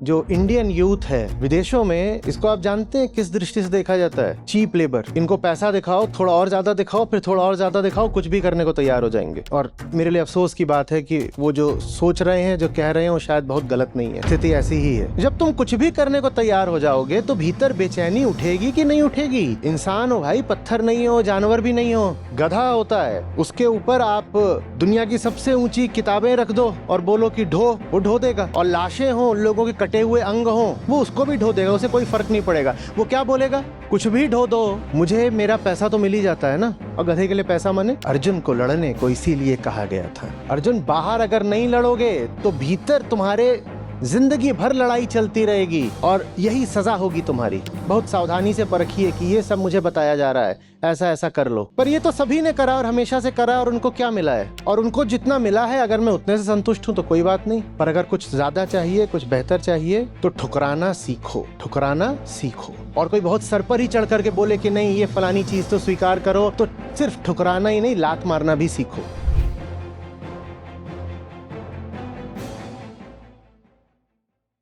जो Indian youth है विदेशों में, इसको आप जानते हैं किस दृष्टि से देखा जाता है? Cheap labour. इनको पैसा दिखाओ, थोड़ा और ज्यादा दिखाओ, फिर थोड़ा और ज्यादा दिखाओ, कुछ भी करने को तैयार हो जाएंगे। और मेरे लिए अफसोस की बात है कि वो जो सोच रहे हैं, जो कह रहे हैं, वो शायद बहुत गलत नहीं है। स्थिति ऐसी ही है। जब तुम कुछ भी करने को तैयार हो जाओगे तो भीतर बेचैनी उठेगी कि नहीं उठेगी? इंसान हो भाई, पत्थर नहीं हो, जानवर भी नहीं हो, गधा होता है। उसके ऊपर आप दुनिया की सबसे ऊंची किताबें रख दो और बोलो कि ढो, वो ढो देगा। और लाशें हो, लोगों के कटे हुए अंग हो, वो उसको भी ढो देगा, उसे कोई फर्क नहीं पड़ेगा। वो क्या बोलेगा? कुछ भी ढो दो, मुझे मेरा पैसा तो मिल ही जाता है ना। और गधे के लिए पैसा माने? अर्जुन को लड़ने को इसीलिए कहा गया था। अर्जुन, बाहर अगर नहीं लड़ोगे तो भीतर तुम्हारे जिंदगी भर लड़ाई चलती रहेगी और यही सजा होगी तुम्हारी। बहुत सावधानी से परखिए कि ये सब मुझे बताया जा रहा है, ऐसा ऐसा कर लो। पर ये तो सभी ने करा और हमेशा से करा, और उनको क्या मिला है? और उनको जितना मिला है, अगर मैं उतने से संतुष्ट हूँ तो कोई बात नहीं। पर अगर कुछ ज्यादा चाहिए, कुछ बेहतर चाहिए, तो ठुकराना सीखो, ठुकराना सीखो। और कोई बहुत सर पर ही चढ़ करके बोले कि नहीं ये फलानी चीज तो स्वीकार करो, तो सिर्फ ठुकराना ही नहीं, लात मारना भी सीखो।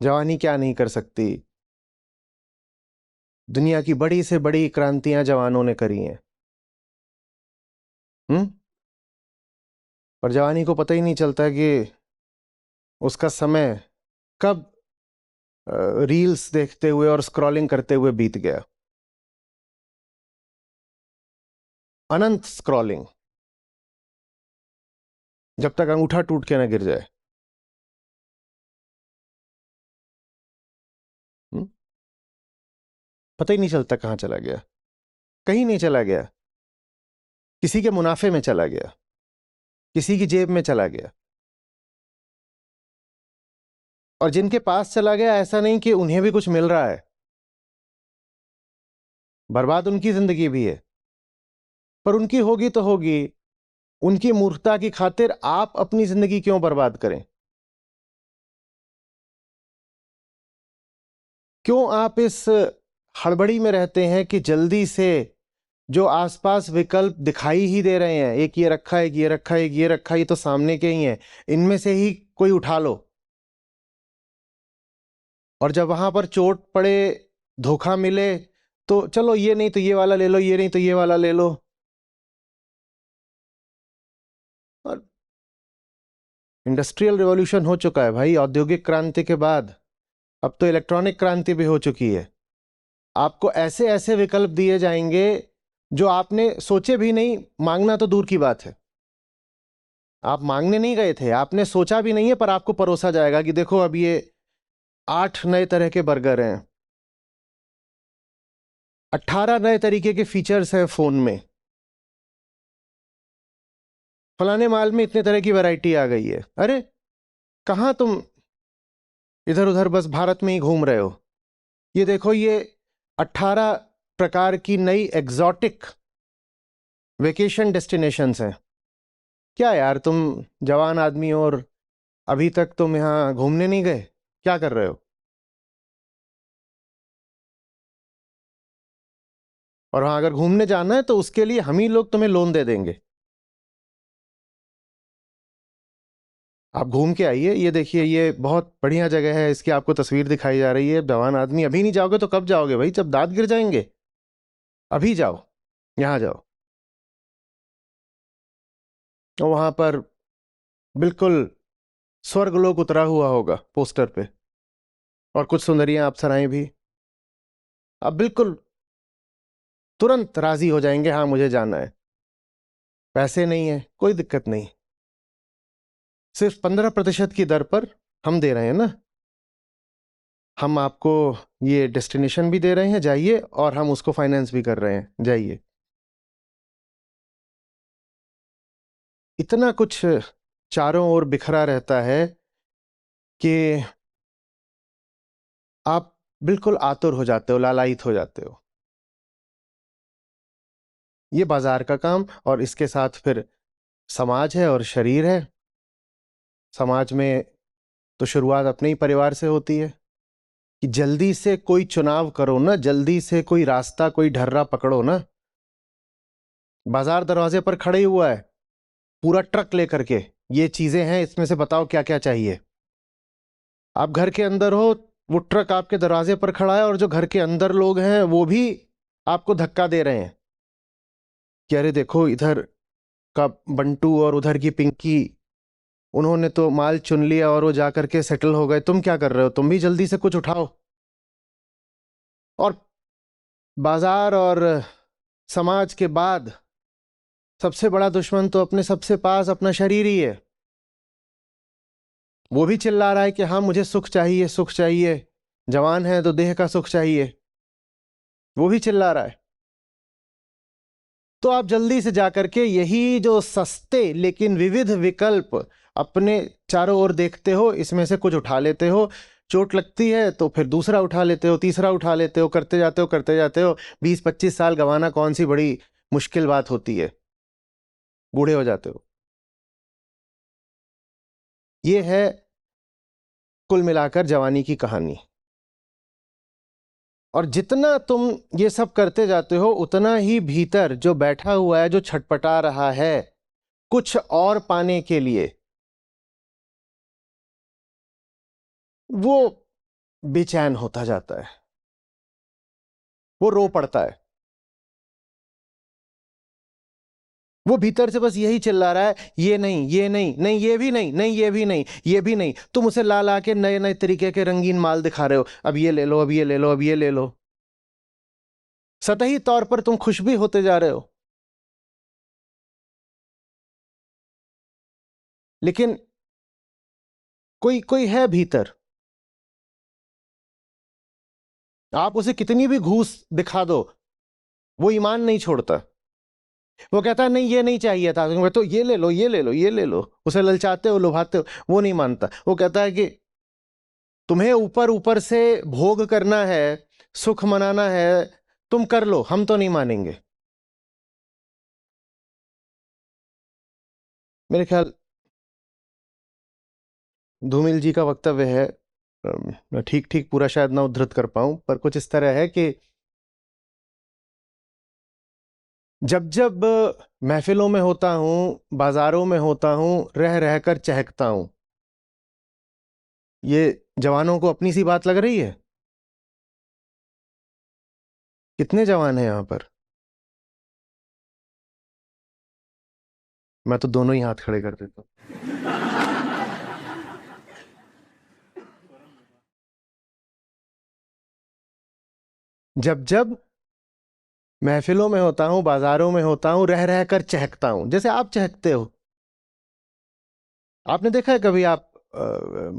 जवानी क्या नहीं कर सकती? दुनिया की बड़ी से बड़ी क्रांतियां जवानों ने करी हैं। और जवानी को पता ही नहीं चलता कि उसका समय कब रील्स देखते हुए और स्क्रॉलिंग करते हुए बीत गया। अनंत स्क्रॉलिंग, जब तक अंगूठा टूट के ना गिर जाए। पता ही नहीं चलता कहां चला गया, कहीं नहीं चला गया, किसी के मुनाफे में चला गया, किसी की जेब में चला गया। और जिनके पास चला गया, ऐसा नहीं कि उन्हें भी कुछ मिल रहा है, बर्बाद उनकी जिंदगी भी है। पर उनकी होगी तो होगी। उनकी मूर्खता की खातिर आप अपनी जिंदगी क्यों बर्बाद करें? क्यों आप इस हड़बड़ी में रहते हैं कि जल्दी से जो आसपास विकल्प दिखाई ही दे रहे हैं, एक ये रखा है, एक ये रखा है, एक ये रखा है, ये तो सामने के ही हैं, इनमें से ही कोई उठा लो। और जब वहां पर चोट पड़े, धोखा मिले, तो चलो ये नहीं तो ये वाला ले लो, ये नहीं तो ये वाला ले लो। और इंडस्ट्रियल रिवॉल्यूशन हो चुका है भाई, औद्योगिक क्रांति के बाद। अब तो इलेक्ट्रॉनिक क्रांति भी हो चुकी है। आपको ऐसे ऐसे विकल्प दिए जाएंगे जो आपने सोचे भी नहीं। मांगना तो दूर की बात है, आप मांगने नहीं गए थे, आपने सोचा भी नहीं है, पर आपको परोसा जाएगा कि देखो अब ये 8 नए तरह के बर्गर हैं, 18 नए तरीके के फीचर्स हैं फोन में, फलाने माल में इतने तरह की वैरायटी आ गई है। अरे कहां तुम इधर उधर बस भारत में ही घूम रहे हो? ये देखो, ये 18 प्रकार की नई एग्जॉटिक वेकेशन डेस्टिनेशंस हैं। क्या यार, तुम जवान आदमी हो और अभी तक तुम यहां घूमने नहीं गए? क्या कर रहे हो? और वहां अगर घूमने जाना है तो उसके लिए हम ही लोग तुम्हें लोन दे देंगे। आप घूम के आइए, ये देखिए, ये बहुत बढ़िया जगह है, इसकी आपको तस्वीर दिखाई जा रही है। जवान आदमी, अभी नहीं जाओगे तो कब जाओगे भाई, जब दांत गिर जाएंगे। अभी जाओ, यहां जाओ। और वहां पर बिल्कुल स्वर्गलोक उतरा हुआ होगा पोस्टर पे, और कुछ सुंदरियां अप्सराएं भी। आप बिल्कुल तुरंत राजी हो जाएंगे, हाँ मुझे जाना है। पैसे नहीं है, कोई दिक्कत नहीं, सिर्फ 15% की दर पर हम दे रहे हैं ना। हम आपको ये डेस्टिनेशन भी दे रहे हैं, जाइए, और हम उसको फाइनेंस भी कर रहे हैं, जाइए। इतना कुछ चारों ओर बिखरा रहता है कि आप बिल्कुल आतुर हो जाते हो, लालायित हो जाते हो। ये बाजार का काम, और इसके साथ फिर समाज है और शरीर है। समाज में तो शुरुआत अपने ही परिवार से होती है कि जल्दी से कोई चुनाव करो ना, जल्दी से कोई रास्ता, कोई ढर्रा पकड़ो ना। बाजार दरवाजे पर खड़े ही हुआ है पूरा ट्रक लेकर के, ये चीजें हैं, इसमें से बताओ क्या क्या चाहिए। आप घर के अंदर हो, वो ट्रक आपके दरवाजे पर खड़ा है और जो घर के अंदर लोग हैं वो भी आपको धक्का दे रहे हैं कि अरे देखो इधर का बंटू और उधर की पिंकी, उन्होंने तो माल चुन लिया और वो जाकर के सेटल हो गए, तुम क्या कर रहे हो, तुम भी जल्दी से कुछ उठाओ। और बाजार और समाज के बाद सबसे बड़ा दुश्मन तो अपने सबसे पास अपना शरीर ही है। वो भी चिल्ला रहा है कि हाँ मुझे सुख चाहिए, सुख चाहिए, जवान है तो देह का सुख चाहिए, वो भी चिल्ला रहा है। तो आप जल्दी से जाकर के यही जो सस्ते लेकिन विविध विकल्प अपने चारों ओर देखते हो, इसमें से कुछ उठा लेते हो। चोट लगती है तो फिर दूसरा उठा लेते हो, तीसरा उठा लेते हो, करते जाते हो करते जाते हो। 20-25 साल गंवाना कौन सी बड़ी मुश्किल बात होती है, बूढ़े हो जाते हो। ये है कुल मिलाकर जवानी की कहानी। और जितना तुम ये सब करते जाते हो उतना ही भीतर जो बैठा हुआ है, जो छटपटा रहा है कुछ और पाने के लिए, वो बेचैन होता जाता है, वो रो पड़ता है। वो भीतर से बस यही चिल्ला रहा है, ये नहीं, ये नहीं, नहीं ये भी नहीं, नहीं ये भी नहीं, ये भी नहीं। तुम उसे ला ला के नए नए तरीके के रंगीन माल दिखा रहे हो, अब ये ले लो, अब ये ले लो, अब ये ले लो। सतही तौर पर तुम खुश भी होते जा रहे हो, लेकिन कोई कोई है भीतर, आप उसे कितनी भी घूस दिखा दो वो ईमान नहीं छोड़ता। वो कहता है नहीं ये नहीं चाहिए था, तो ये ले लो, ये ले लो, ये ले लो। उसे ललचाते हो, लुभाते हो, वो नहीं मानता। वो कहता है कि तुम्हें ऊपर ऊपर से भोग करना है, सुख मनाना है, तुम कर लो, हम तो नहीं मानेंगे। मेरे ख्याल धूमिल जी का वक्तव्य है, मैं ठीक ठीक पूरा शायद ना उद्धृत कर पाऊं, पर कुछ इस तरह है कि जब जब महफिलों में होता हूं, बाजारों में होता हूं, रह रहकर चहकता हूं। ये जवानों को अपनी सी बात लग रही है? कितने जवान हैं यहां पर? मैं तो दोनों ही हाथ खड़े कर देता हूं। जब जब महफिलों में होता हूं, बाजारों में होता हूं, रह रहकर चहकता हूं, जैसे आप चहकते हो। आपने देखा है कभी आप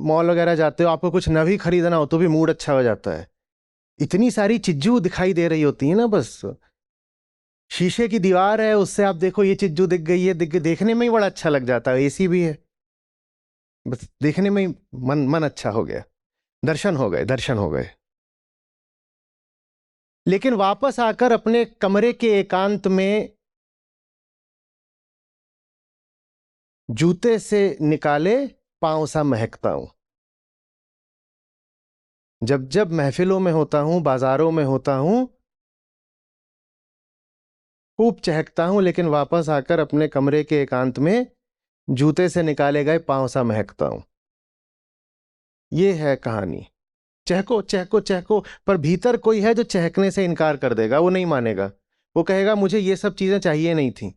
मॉल वगैरह जाते हो, आपको कुछ न भी खरीदना हो तो भी मूड अच्छा हो जाता है। इतनी सारी चिज्जू दिखाई दे रही होती है ना, बस शीशे की दीवार है, उससे आप देखो ये चिज्जू दिख गई है, देखने में ही बड़ा अच्छा लग जाता है। एसी भी है, बस देखने में ही मन मन अच्छा हो गया, दर्शन हो गए, दर्शन हो गए। लेकिन वापस आकर अपने कमरे के एकांत में जूते से निकाले पांव सा महकता हूं। जब जब महफिलों में होता हूं, बाजारों में होता हूं, खूब चहकता हूं, लेकिन वापस आकर अपने कमरे के एकांत में जूते से निकाले गए पांव सा महकता हूं। ये है कहानी। चहको चहको चहको, पर भीतर कोई है जो चहकने से इनकार कर देगा, वो नहीं मानेगा। वो कहेगा मुझे ये सब चीजें चाहिए नहीं थी।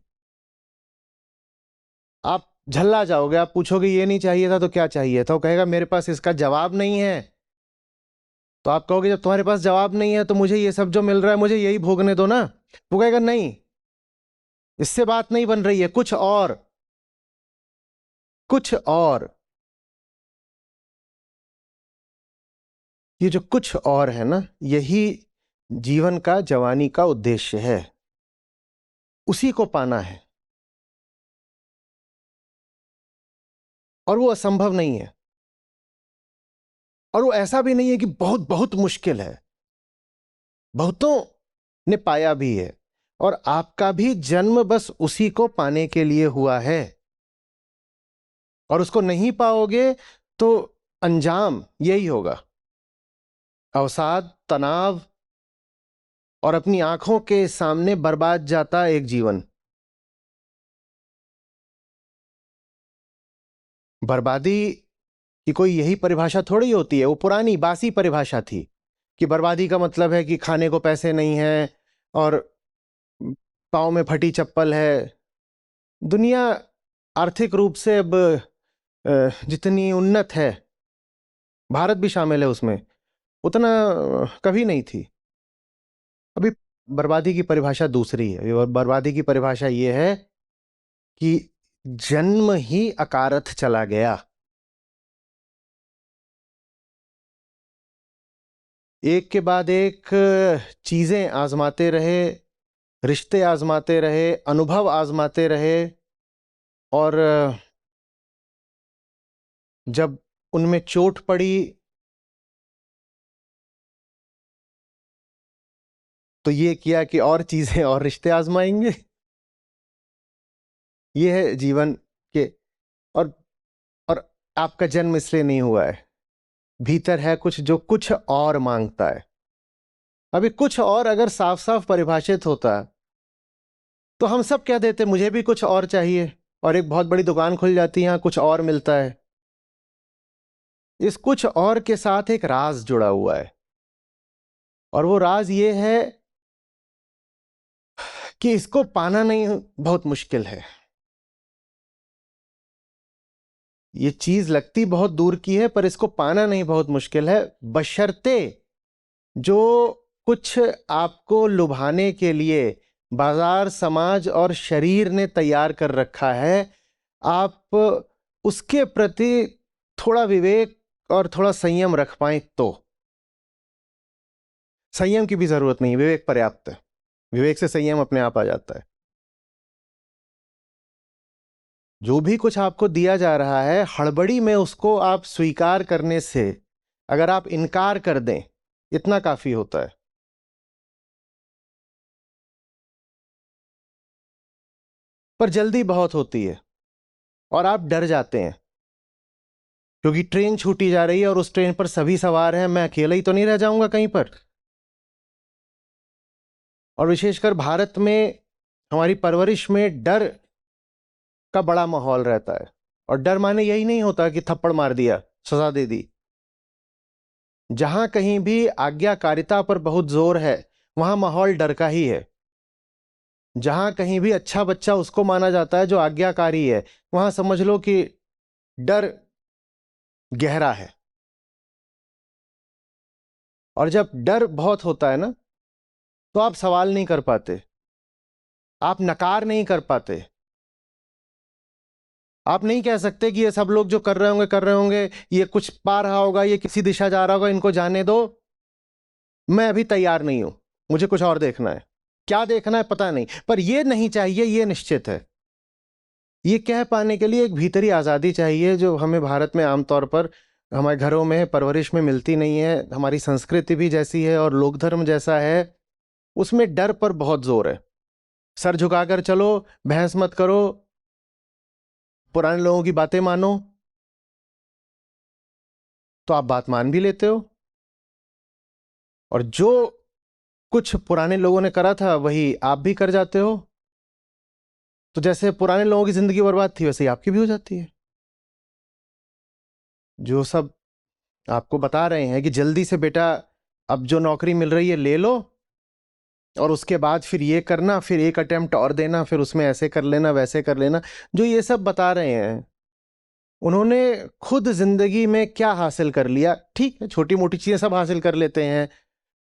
आप झल्ला जाओगे, आप पूछोगे ये नहीं चाहिए था तो क्या चाहिए था, वो कहेगा मेरे पास इसका जवाब नहीं है। तो आप कहोगे जब तुम्हारे पास जवाब नहीं है तो मुझे ये सब जो मिल रहा है मुझे यही भोगने दो ना। वो कहेगा नहीं, इससे बात नहीं बन रही है, कुछ और, कुछ और। ये जो कुछ और है ना, यही जीवन का, जवानी का उद्देश्य है। उसी को पाना है, और वो असंभव नहीं है। और वो ऐसा भी नहीं है कि बहुत बहुत मुश्किल है, बहुतों ने पाया भी है। और आपका भी जन्म बस उसी को पाने के लिए हुआ है। और उसको नहीं पाओगे तो अंजाम यही होगा, अवसाद, तनाव, और अपनी आंखों के सामने बर्बाद जाता एक जीवन। बर्बादी कि कोई यही परिभाषा थोड़ी होती है, वो पुरानी बासी परिभाषा थी कि बर्बादी का मतलब है कि खाने को पैसे नहीं है और पाँव में फटी चप्पल है। दुनिया आर्थिक रूप से अब जितनी उन्नत है, भारत भी शामिल है उसमें, उतना कभी नहीं थी। अभी बर्बादी की परिभाषा दूसरी है। बर्बादी की परिभाषा ये है कि जन्म ही अकारथ चला गया। एक के बाद एक चीजें आजमाते रहे, रिश्ते आजमाते रहे, अनुभव आजमाते रहे, और जब उनमें चोट पड़ी तो ये किया कि और चीजें और रिश्ते आजमाएंगे। ये है जीवन के। और और आपका जन्म इसलिए नहीं हुआ है, भीतर है कुछ जो कुछ और मांगता है। अभी कुछ और अगर साफ साफ परिभाषित होता तो हम सब कह देते मुझे भी कुछ और चाहिए, और एक बहुत बड़ी दुकान खुल जाती है, यहां कुछ और मिलता है। इस कुछ और के साथ एक राज जुड़ा हुआ है, और वो राज ये है कि इसको पाना नहीं बहुत मुश्किल है। ये चीज लगती बहुत दूर की है, पर इसको पाना नहीं बहुत मुश्किल है, बशर्ते जो कुछ आपको लुभाने के लिए बाजार, समाज और शरीर ने तैयार कर रखा है, आप उसके प्रति थोड़ा विवेक और थोड़ा संयम रख पाए तो। संयम की भी जरूरत नहीं, विवेक पर्याप्त है। विवेक से संयम अपने आप आ जाता है। जो भी कुछ आपको दिया जा रहा है, हड़बड़ी में उसको आप स्वीकार करने से अगर आप इनकार कर दें, इतना काफी होता है। पर जल्दी बहुत होती है और आप डर जाते हैं, क्योंकि ट्रेन छूटी जा रही है और उस ट्रेन पर सभी सवार हैं, मैं अकेला ही तो नहीं रह जाऊंगा कहीं पर। और विशेषकर भारत में हमारी परवरिश में डर का बड़ा माहौल रहता है। और डर माने यही नहीं होता कि थप्पड़ मार दिया, सजा दे दी। जहां कहीं भी आज्ञाकारिता पर बहुत जोर है, वहां माहौल डर का ही है। जहां कहीं भी अच्छा बच्चा उसको माना जाता है जो आज्ञाकारी है, वहां समझ लो कि डर गहरा है। और जब डर बहुत होता है ना, तो आप सवाल नहीं कर पाते, आप नकार नहीं कर पाते। आप नहीं कह सकते कि ये सब लोग जो कर रहे होंगे, ये कुछ पा रहा होगा, ये किसी दिशा जा रहा होगा, इनको जाने दो, मैं अभी तैयार नहीं हूं, मुझे कुछ और देखना है। क्या देखना है पता नहीं, पर ये नहीं चाहिए, ये निश्चित है। ये कह पाने के लिए एक भीतरी आज़ादी चाहिए, जो हमें भारत में आमतौर पर हमारे घरों में परवरिश में मिलती नहीं है। हमारी संस्कृति भी जैसी है और लोक धर्म जैसा है, उसमें डर पर बहुत जोर है। सर झुकाकर चलो, बहस मत करो, पुराने लोगों की बातें मानो, तो आप बात मान भी लेते हो। और जो कुछ पुराने लोगों ने करा था वही आप भी कर जाते हो। तो जैसे पुराने लोगों की जिंदगी बर्बाद थी, वैसे ही आपकी भी हो जाती है। जो सब आपको बता रहे हैं कि जल्दी से बेटा अब जो नौकरी मिल रही है ले लो, और उसके बाद फिर ये करना, फिर एक अटेम्प्ट और देना, फिर उसमें ऐसे कर लेना, वैसे कर लेना, जो ये सब बता रहे हैं, उन्होंने खुद जिंदगी में क्या हासिल कर लिया? ठीक है, छोटी मोटी चीजें सब हासिल कर लेते हैं।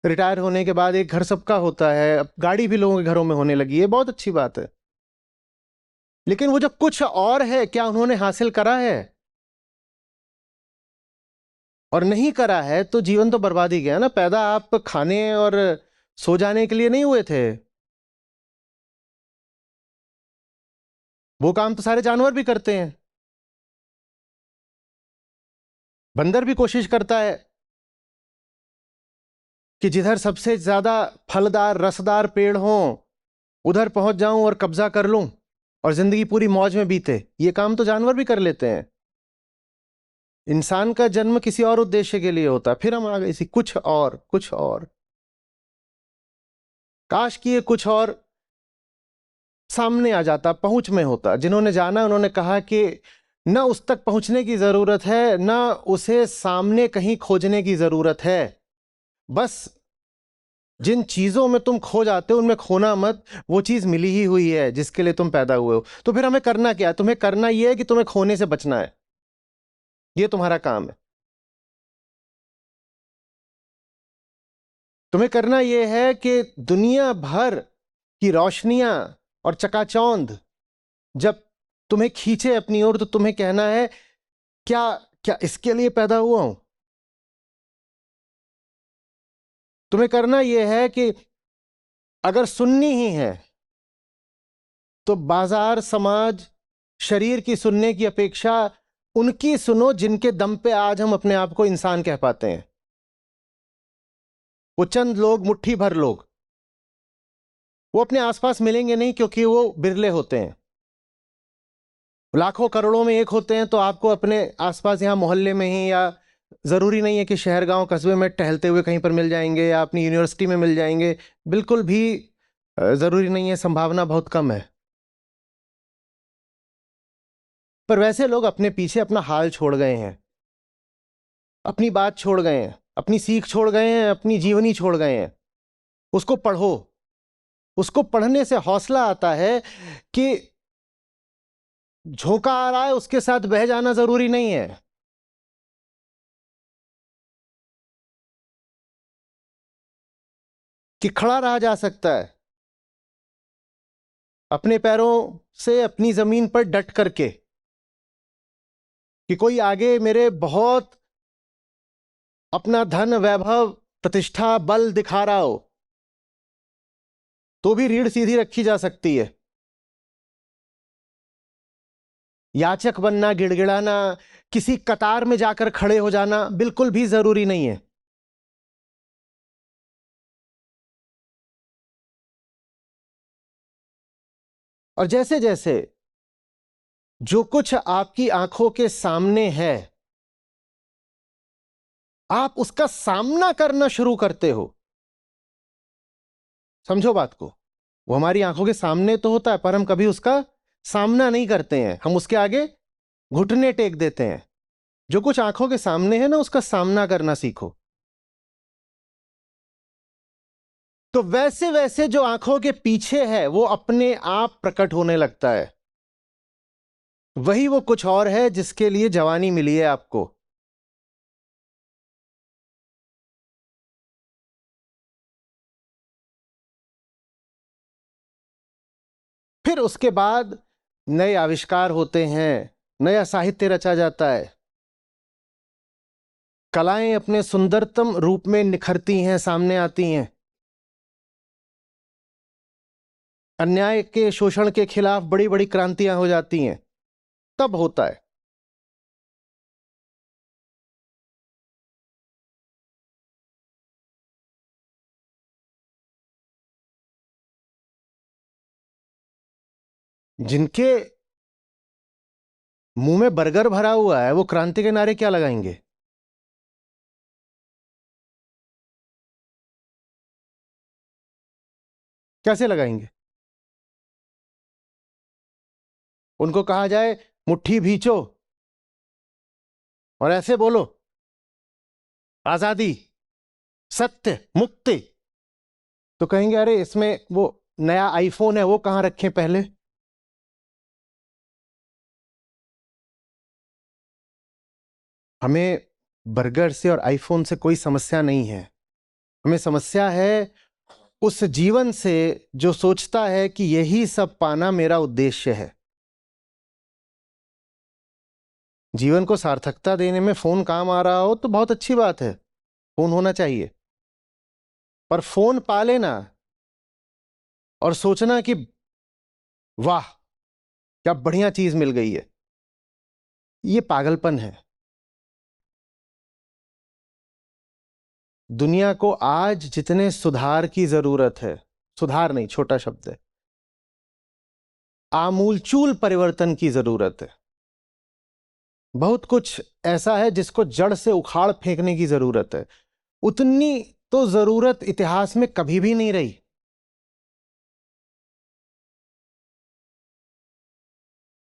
रिटायर होने के बाद एक घर सबका होता है, अब गाड़ी भी लोगों के घरों में होने लगी है, बहुत अच्छी बात है। लेकिन वो जो कुछ और है, क्या उन्होंने हासिल करा है? और नहीं करा है तो जीवन तो बर्बाद ही गया ना। पैदा आप खाने और सो जाने के लिए नहीं हुए थे। वो काम तो सारे जानवर भी करते हैं। बंदर भी कोशिश करता है कि जिधर सबसे ज्यादा फलदार रसदार पेड़ हो, उधर पहुंच जाऊं और कब्जा कर लूं और जिंदगी पूरी मौज में बीते। ये काम तो जानवर भी कर लेते हैं। इंसान का जन्म किसी और उद्देश्य के लिए होता है। फिर हम आ गए इसी कुछ और, कुछ और। काश कि ये कुछ और सामने आ जाता, पहुंच में होता। जिन्होंने जाना उन्होंने कहा कि ना उस तक पहुंचने की जरूरत है, ना उसे सामने कहीं खोजने की जरूरत है। बस जिन चीजों में तुम खो जाते हो उनमें खोना मत, वो चीज मिली ही हुई है जिसके लिए तुम पैदा हुए हो। तो फिर हमें करना क्या है? तुम्हें करना यह है कि तुम्हें खोने से बचना है, ये तुम्हारा काम है। तुम्हें करना यह है कि दुनिया भर की रोशनियां और चकाचौंध जब तुम्हें खींचे अपनी ओर, तो तुम्हें कहना है क्या क्या इसके लिए पैदा हुआ हूं? तुम्हें करना यह है कि अगर सुननी ही है तो बाजार, समाज, शरीर की सुनने की अपेक्षा उनकी सुनो जिनके दम पे आज हम अपने आप को इंसान कह पाते हैं। वो चंद लोग, मुट्ठी भर लोग, वो अपने आसपास मिलेंगे नहीं क्योंकि वो बिरले होते हैं। लाखों करोड़ों में एक होते हैं तो आपको अपने आसपास यहां मोहल्ले में ही, या जरूरी नहीं है कि शहर गांव कस्बे में टहलते हुए कहीं पर मिल जाएंगे या अपनी यूनिवर्सिटी में मिल जाएंगे, बिल्कुल भी जरूरी नहीं है, संभावना बहुत कम है। पर वैसे लोग अपने पीछे अपना हाल छोड़ गए हैं, अपनी बात छोड़ गए हैं, अपनी सीख छोड़ गए हैं, अपनी जीवनी छोड़ गए हैं। उसको पढ़ो। उसको पढ़ने से हौसला आता है कि झोंका आ रहा है उसके साथ बह जाना जरूरी नहीं है। कि खड़ा रहा जा सकता है अपने पैरों से, अपनी जमीन पर डट करके। कि कोई आगे मेरे बहुत अपना धन, वैभव, प्रतिष्ठा, बल दिखा रहा हो तो भी रीढ़ सीधी रखी जा सकती है। याचक बनना, गिड़गिड़ाना, किसी कतार में जाकर खड़े हो जाना बिल्कुल भी जरूरी नहीं है। और जैसे जैसे जो कुछ आपकी आंखों के सामने है, आप उसका सामना करना शुरू करते हो। समझो बात को। वो हमारी आंखों के सामने तो होता है पर हम कभी उसका सामना नहीं करते हैं, हम उसके आगे घुटने टेक देते हैं। जो कुछ आंखों के सामने है ना, उसका सामना करना सीखो। तो वैसे वैसे जो आंखों के पीछे है वो अपने आप प्रकट होने लगता है। वही वो कुछ और है जिसके लिए जवानी मिली है आपको। फिर उसके बाद नए आविष्कार होते हैं, नया साहित्य रचा जाता है, कलाएं अपने सुंदरतम रूप में निखरती हैं, सामने आती हैं। अन्याय के, शोषण के खिलाफ बड़ी बड़ी क्रांतियां हो जाती हैं। तब होता है। जिनके मुंह में बर्गर भरा हुआ है वो क्रांति के नारे क्या लगाएंगे? कैसे लगाएंगे? उनको कहा जाए मुट्ठी भींचो और ऐसे बोलो आजादी, सत्य, मुक्ति, तो कहेंगे अरे इसमें वो नया आईफोन है वो कहां रखें पहले। हमें बर्गर से और आईफोन से कोई समस्या नहीं है। हमें समस्या है उस जीवन से जो सोचता है कि यही सब पाना मेरा उद्देश्य है। जीवन को सार्थकता देने में फोन काम आ रहा हो तो बहुत अच्छी बात है, फोन होना चाहिए। पर फोन पा लेना और सोचना कि वाह क्या बढ़िया चीज मिल गई है, ये पागलपन है। दुनिया को आज जितने सुधार की जरूरत है, सुधार नहीं, छोटा शब्द है, आमूलचूल परिवर्तन की जरूरत है। बहुत कुछ ऐसा है जिसको जड़ से उखाड़ फेंकने की जरूरत है। उतनी तो जरूरत इतिहास में कभी भी नहीं रही।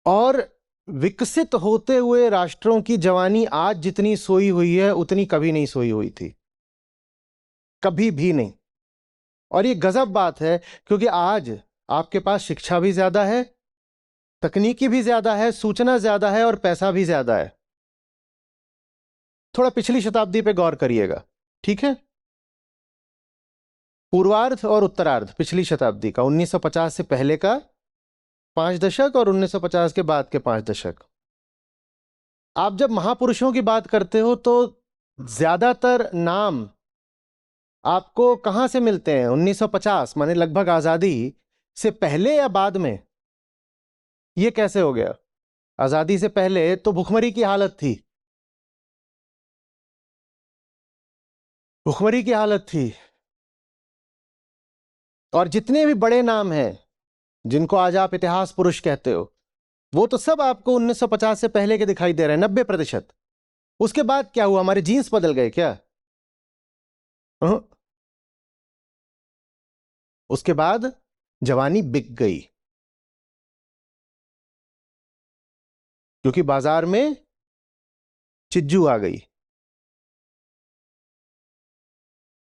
और विकसित होते हुए राष्ट्रों की जवानी आज जितनी सोई हुई है उतनी कभी नहीं सोई हुई थी, कभी भी नहीं। और ये गजब बात है, क्योंकि आज आपके पास शिक्षा भी ज्यादा है, तकनीकी भी ज्यादा है, सूचना ज्यादा है और पैसा भी ज्यादा है। थोड़ा पिछली शताब्दी पे गौर करिएगा, ठीक है? पूर्वार्ध और उत्तरार्ध पिछली शताब्दी का, 1950 से पहले का 5 दशक और 1950 के बाद के 5 दशक। आप जब महापुरुषों की बात करते हो तो ज्यादातर नाम आपको कहां से मिलते हैं? 1950 माने लगभग आजादी से पहले या बाद में? ये कैसे हो गया? आजादी से पहले तो भुखमरी की हालत थी, भुखमरी की हालत थी। और जितने भी बड़े नाम हैं जिनको आज आप इतिहास पुरुष कहते हो, वो तो सब आपको 1950 से पहले के दिखाई दे रहे हैं, 90%। उसके बाद क्या हुआ? हमारे जीन्स बदल गए क्या? हं? उसके बाद जवानी बिक गई, क्योंकि बाजार में चिज्जू आ गई।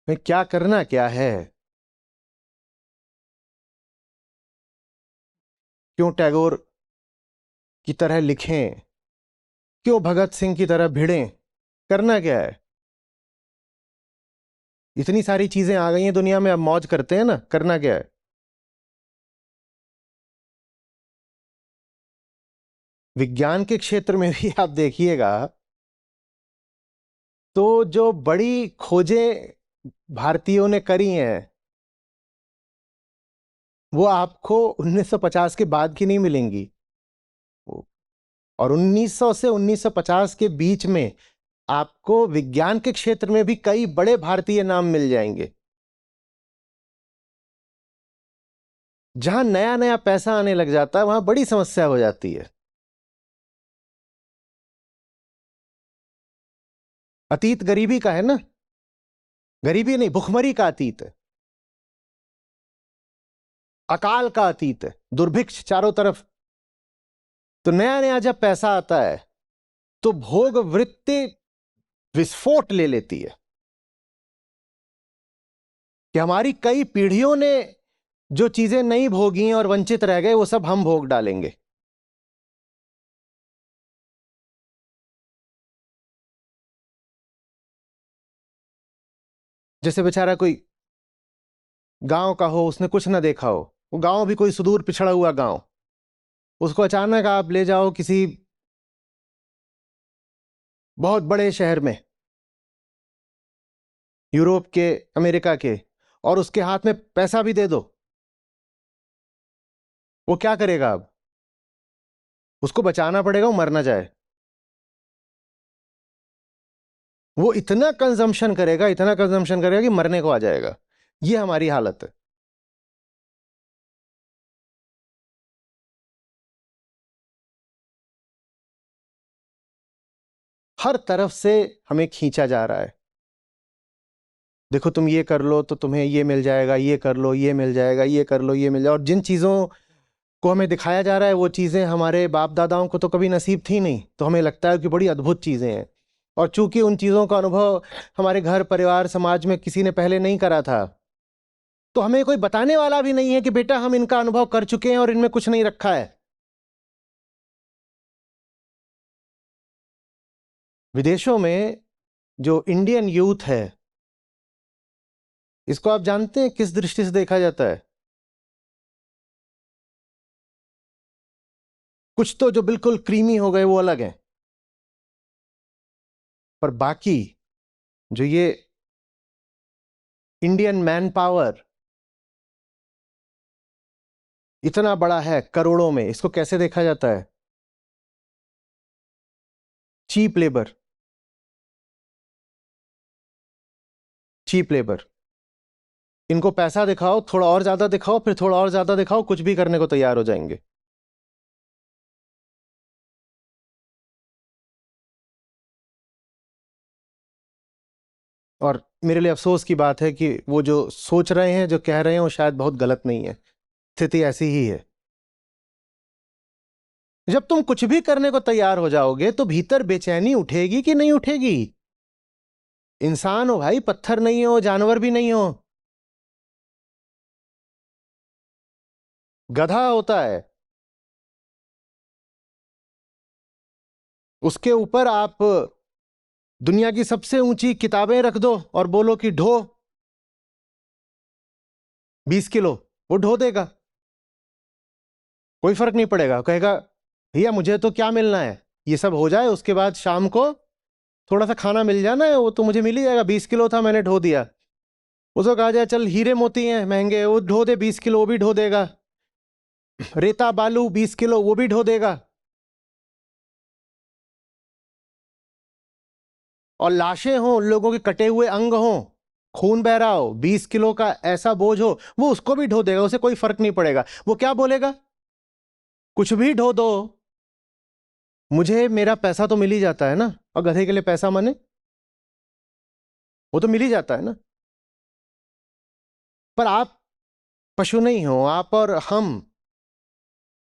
क्या करना क्या है? क्यों टैगोर की तरह लिखें? क्यों भगत सिंह की तरह भिड़ें? करना क्या है? इतनी सारी चीजें आ गई हैं दुनिया में, अब मौज करते हैं ना। करना क्या है? विज्ञान के क्षेत्र में भी आप देखिएगा तो जो बड़ी खोजें भारतीयों ने करी हैं वो आपको 1950 के बाद की नहीं मिलेंगी। और 1900 से 1950 के बीच में आपको विज्ञान के क्षेत्र में भी कई बड़े भारतीय नाम मिल जाएंगे। जहां नया नया पैसा आने लग जाता है वहां बड़ी समस्या हो जाती है। अतीत गरीबी का है ना, गरीबी नहीं, भुखमरी का अतीत है, अकाल का अतीत है, दुर्भिक्ष चारों तरफ। तो नया नया जब पैसा आता है तो भोग वृत्ति विस्फोट ले लेती है कि हमारी कई पीढ़ियों ने जो चीजें नहीं भोगी और वंचित रह गए वो सब हम भोग डालेंगे। जैसे बेचारा कोई गांव का हो, उसने कुछ ना देखा हो, वो गांव भी कोई सुदूर पिछड़ा हुआ गांव, उसको अचानक आप ले जाओ किसी बहुत बड़े शहर में, यूरोप के, अमेरिका के, और उसके हाथ में पैसा भी दे दो, वो क्या करेगा? अब उसको बचाना पड़ेगा वो मर ना जाए। वो इतना कंजम्पशन करेगा, इतना कंजम्पशन करेगा कि मरने को आ जाएगा। ये हमारी हालत है। हर तरफ से हमें खींचा जा रहा है। देखो तुम ये कर लो तो तुम्हें ये मिल जाएगा, ये कर लो ये मिल जाएगा, ये कर लो ये मिल जाएगा। और जिन चीज़ों को हमें दिखाया जा रहा है वो चीज़ें हमारे बाप दादाओं को तो कभी नसीब थी नहीं, तो हमें लगता है कि बड़ी अद्भुत चीज़ें हैं। और चूंकि उन चीज़ों का अनुभव हमारे घर परिवार समाज में किसी ने पहले नहीं करा था, तो हमें कोई बताने वाला भी नहीं है कि बेटा हम इनका अनुभव कर चुके हैं और इनमें कुछ नहीं रखा है। विदेशों में जो इंडियन यूथ है, इसको आप जानते हैं किस दृष्टि से देखा जाता है? कुछ तो जो बिल्कुल क्रीमी हो गए वो अलग हैं, पर बाकी जो ये इंडियन मैन पावर इतना बड़ा है करोड़ों में, इसको कैसे देखा जाता है? Cheap labour, cheap labour. इनको पैसा दिखाओ, थोड़ा और ज्यादा दिखाओ, फिर थोड़ा और ज्यादा दिखाओ, कुछ भी करने को तैयार हो जाएंगे। और मेरे लिए अफसोस की बात है कि वो जो सोच रहे हैं, जो कह रहे हैं, वो शायद बहुत गलत नहीं है। स्थिति ऐसी ही है। जब तुम कुछ भी करने को तैयार हो जाओगे तो भीतर बेचैनी उठेगी कि नहीं उठेगी? इंसान हो भाई, पत्थर नहीं हो, जानवर भी नहीं हो। गधा होता है, उसके ऊपर आप दुनिया की सबसे ऊंची किताबें रख दो और बोलो कि ढो 20 किलो, वो ढो देगा, कोई फर्क नहीं पड़ेगा। कहेगा भैया मुझे तो क्या मिलना है, ये सब हो जाए उसके बाद शाम को थोड़ा सा खाना मिल जाना है, वो तो मुझे मिल ही जाएगा, 20 किलो था मैंने ढो दिया। उसको कहा जाए चल हीरे मोती हैं महंगे, वो ढो दे 20 किलो, वो भी ढो देगा। रेता बालू 20 किलो, वो भी ढो देगा। और लाशें हों, उन लोगों के कटे हुए अंग हों, खून बह रहा हो, 20 किलो का ऐसा बोझ हो, वो उसको भी ढो देगा, उसे कोई फर्क नहीं पड़ेगा। वो क्या बोलेगा? कुछ भी ढो दो, मुझे मेरा पैसा तो मिल ही जाता है ना। और गधे के लिए पैसा माने वो तो मिल ही जाता है ना। पर आप पशु नहीं हो, आप और हम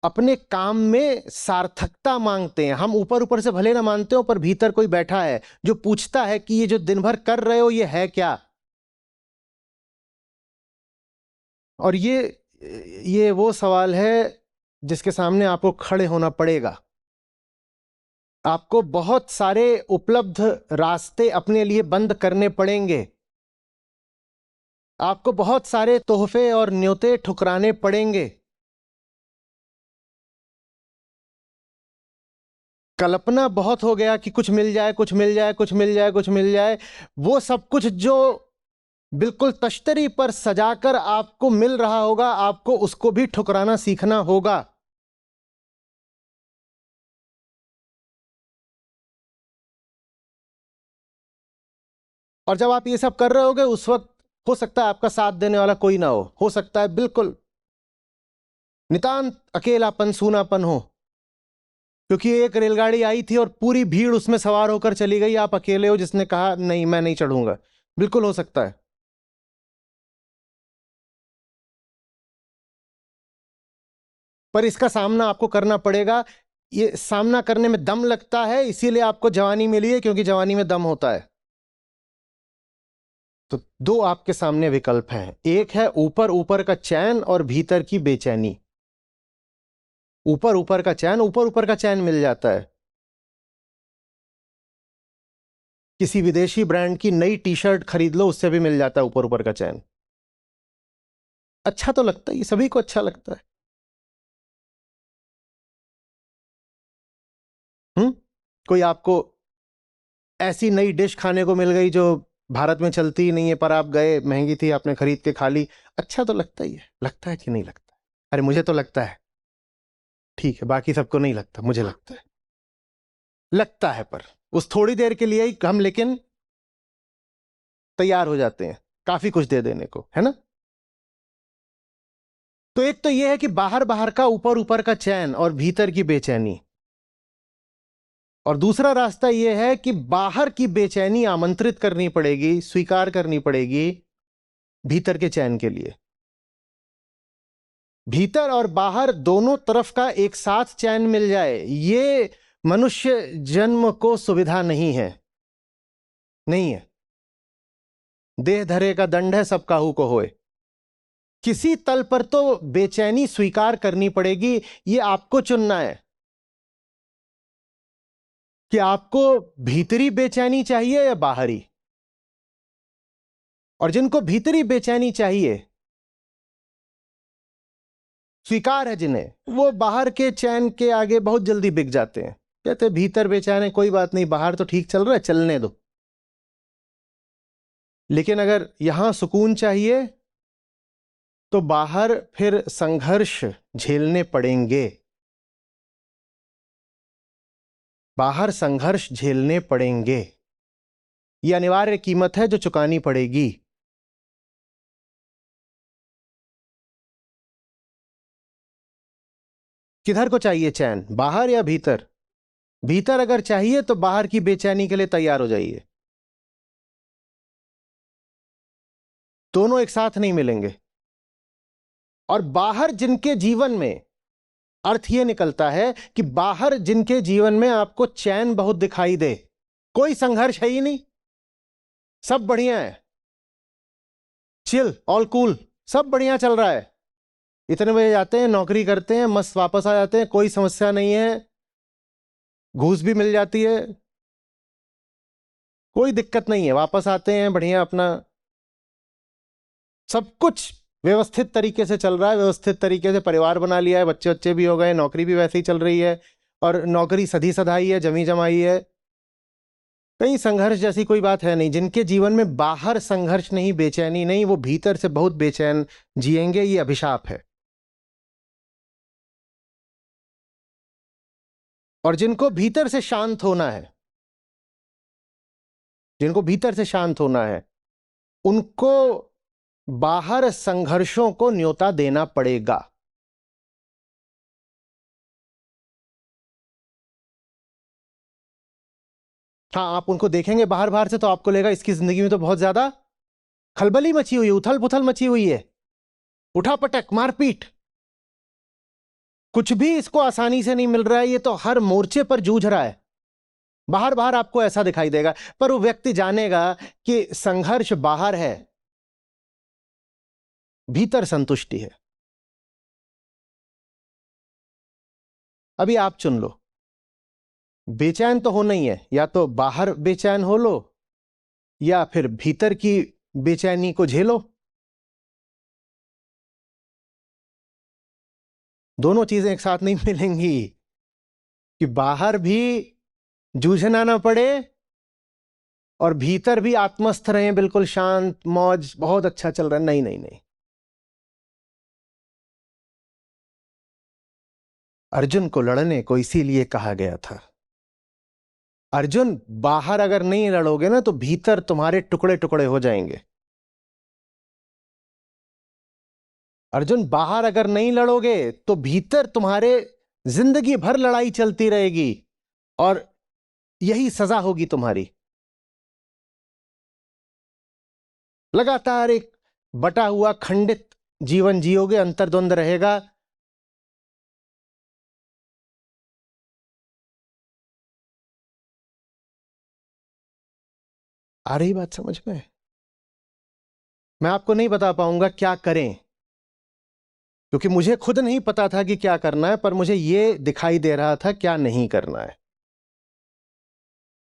अपने काम में सार्थकता मांगते हैं। हम ऊपर ऊपर से भले ना मानते हो, पर भीतर कोई बैठा है जो पूछता है कि ये जो दिन भर कर रहे हो ये है क्या। और ये वो सवाल है जिसके सामने आपको खड़े होना पड़ेगा। आपको बहुत सारे उपलब्ध रास्ते अपने लिए बंद करने पड़ेंगे। आपको बहुत सारे तोहफे और न्योते ठुकराने पड़ेंगे। कल्पना बहुत हो गया कि कुछ मिल जाए, कुछ मिल जाए, कुछ मिल जाए, कुछ मिल जाए। वो सब कुछ जो बिल्कुल तश्तरी पर सजाकर आपको मिल रहा होगा, आपको उसको भी ठुकराना सीखना होगा। और जब आप ये सब कर रहे होगे उस वक्त हो सकता है आपका साथ देने वाला कोई ना हो सकता है बिल्कुल नितांत अकेलापन, सूनापन हो, क्योंकि एक रेलगाड़ी आई थी और पूरी भीड़ उसमें सवार होकर चली गई, आप अकेले हो जिसने कहा नहीं मैं नहीं चढ़ूंगा। बिल्कुल हो सकता है। पर इसका सामना आपको करना पड़ेगा। ये सामना करने में दम लगता है, इसीलिए आपको जवानी मिली है, क्योंकि जवानी में दम होता है। तो दो आपके सामने विकल्प हैं, एक है ऊपर ऊपर का चैन और भीतर की बेचैनी। ऊपर ऊपर का चैन, ऊपर ऊपर का चैन मिल जाता है। किसी विदेशी ब्रांड की नई टी शर्ट खरीद लो, उससे भी मिल जाता है ऊपर ऊपर का चैन। अच्छा तो लगता है, ये सभी को अच्छा लगता है। हम्म। कोई आपको ऐसी नई डिश खाने को मिल गई जो भारत में चलती ही नहीं है, पर आप गए, महंगी थी, आपने खरीद के खा ली, अच्छा तो लगता ही है। लगता है कि नहीं लगता? अरे मुझे तो लगता है। ठीक है, बाकी सबको नहीं लगता, मुझे लगता है। लगता है, पर उस थोड़ी देर के लिए ही हम लेकिन तैयार हो जाते हैं काफी कुछ दे देने को, है ना। तो एक तो यह है कि बाहर बाहर का, ऊपर ऊपर का चैन और भीतर की बेचैनी। और दूसरा रास्ता यह है कि बाहर की बेचैनी आमंत्रित करनी पड़ेगी, स्वीकार करनी पड़ेगी भीतर के चैन के लिए। भीतर और बाहर दोनों तरफ का एक साथ चैन मिल जाए, ये मनुष्य जन्म को सुविधा नहीं है, नहीं है। देह धरे का दंड है, सब काहू को होए। किसी तल पर तो बेचैनी स्वीकार करनी पड़ेगी। ये आपको चुनना है कि आपको भीतरी बेचैनी चाहिए या बाहरी। और जिनको भीतरी बेचैनी चाहिए, स्वीकार है जिन्हें, वो बाहर के चैन के आगे बहुत जल्दी बिक जाते हैं। कहते हैं भीतर बेचैन है, कोई बात नहीं, बाहर तो ठीक चल रहा है, चलने दो। लेकिन अगर यहां सुकून चाहिए तो बाहर फिर संघर्ष झेलने पड़ेंगे। बाहर संघर्ष झेलने पड़ेंगे, यह अनिवार्य कीमत है जो चुकानी पड़ेगी। किधर को चाहिए चैन, बाहर या भीतर? भीतर अगर चाहिए तो बाहर की बेचैनी के लिए तैयार हो जाइए। दोनों एक साथ नहीं मिलेंगे। और बाहर जिनके जीवन में अर्थ ये निकलता है कि बाहर जिनके जीवन में आपको चैन बहुत दिखाई दे, कोई संघर्ष है ही नहीं, सब बढ़िया है, चिल, ऑल कूल, सब बढ़िया चल रहा है, इतने बजे जाते हैं, नौकरी करते हैं, मस्त वापस आ जाते हैं, कोई समस्या नहीं है, घूस भी मिल जाती है, कोई दिक्कत नहीं है, वापस आते हैं बढ़िया, अपना सब कुछ व्यवस्थित तरीके से चल रहा है, व्यवस्थित तरीके से परिवार बना लिया है, बच्चे बच्चे भी हो गए, नौकरी भी वैसे ही चल रही है, और नौकरी सधी सधाई है, जमी जमाई है, कहीं संघर्ष जैसी कोई बात है नहीं। जिनके जीवन में बाहर संघर्ष नहीं, बेचैनी नहीं, वो भीतर से बहुत बेचैन जिएंगे, ये अभिशाप है। और जिनको भीतर से शांत होना है, जिनको भीतर से शांत होना है, उनको बाहर संघर्षों को न्योता देना पड़ेगा। हाँ, आप उनको देखेंगे बाहर बाहर से तो आपको लगेगा इसकी जिंदगी में तो बहुत ज्यादा खलबली मची हुई है, उथल पुथल मची हुई है, उठापटक, मारपीट, कुछ भी इसको आसानी से नहीं मिल रहा है, ये तो हर मोर्चे पर जूझ रहा है, बाहर बाहर आपको ऐसा दिखाई देगा। पर वो व्यक्ति जानेगा कि संघर्ष बाहर है, भीतर संतुष्टि है। अभी आप चुन लो, बेचैन तो होना ही है, या तो बाहर बेचैन हो लो या फिर भीतर की बेचैनी को झेलो। दोनों चीजें एक साथ नहीं मिलेंगी कि बाहर भी जूझना ना पड़े और भीतर भी आत्मस्थ रहे, बिल्कुल शांत, मौज, बहुत अच्छा चल रहा है। नहीं नहीं नहीं, अर्जुन को लड़ने को इसीलिए कहा गया था। अर्जुन, बाहर अगर नहीं लड़ोगे ना तो भीतर तुम्हारे टुकड़े टुकड़े हो जाएंगे। अर्जुन, बाहर अगर नहीं लड़ोगे तो भीतर तुम्हारे जिंदगी भर लड़ाई चलती रहेगी और यही सजा होगी तुम्हारी। लगातार एक बटा हुआ खंडित जीवन जियोगे, अंतर्द्वंद रहेगा। आ रही बात समझ में? मैं आपको नहीं बता पाऊंगा क्या करें, क्योंकि मुझे खुद नहीं पता था कि क्या करना है, पर मुझे यह दिखाई दे रहा था क्या नहीं करना है।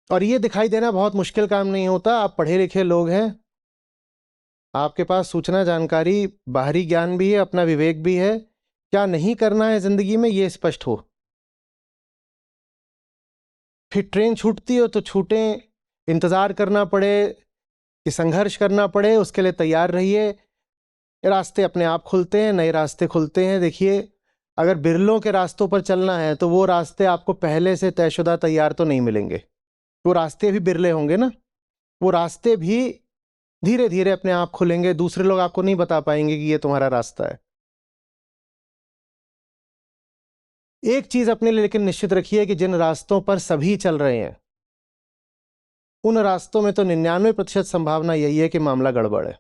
और यह दिखाई देना बहुत मुश्किल काम नहीं होता। आप पढ़े लिखे लोग हैं, आपके पास सूचना, जानकारी, बाहरी ज्ञान भी है, अपना विवेक भी है। क्या नहीं करना है जिंदगी में यह स्पष्ट हो, फिर ट्रेन छूटती हो तो छूटे, इंतजार करना पड़े कि संघर्ष करना पड़े, उसके लिए तैयार रहिए। रास्ते अपने आप खुलते हैं, नए रास्ते खुलते हैं। देखिए, अगर बिरलों के रास्तों पर चलना है तो वो रास्ते आपको पहले से तयशुदा तैयार तो नहीं मिलेंगे, वो रास्ते भी बिरले होंगे ना, वो रास्ते भी धीरे धीरे अपने आप खुलेंगे, दूसरे लोग आपको नहीं बता पाएंगे कि ये तुम्हारा रास्ता है। एक चीज अपने लिए लेकिन निश्चित रखिए कि जिन रास्तों पर सभी चल रहे हैं, उन रास्तों में तो 99% संभावना यही है कि मामला गड़बड़ है।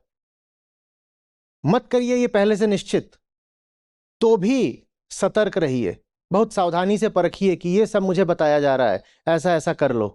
मत करिए ये पहले से निश्चित, तो भी सतर्क रहिए, बहुत सावधानी से परखिए कि ये सब मुझे बताया जा रहा है, ऐसा ऐसा कर लो।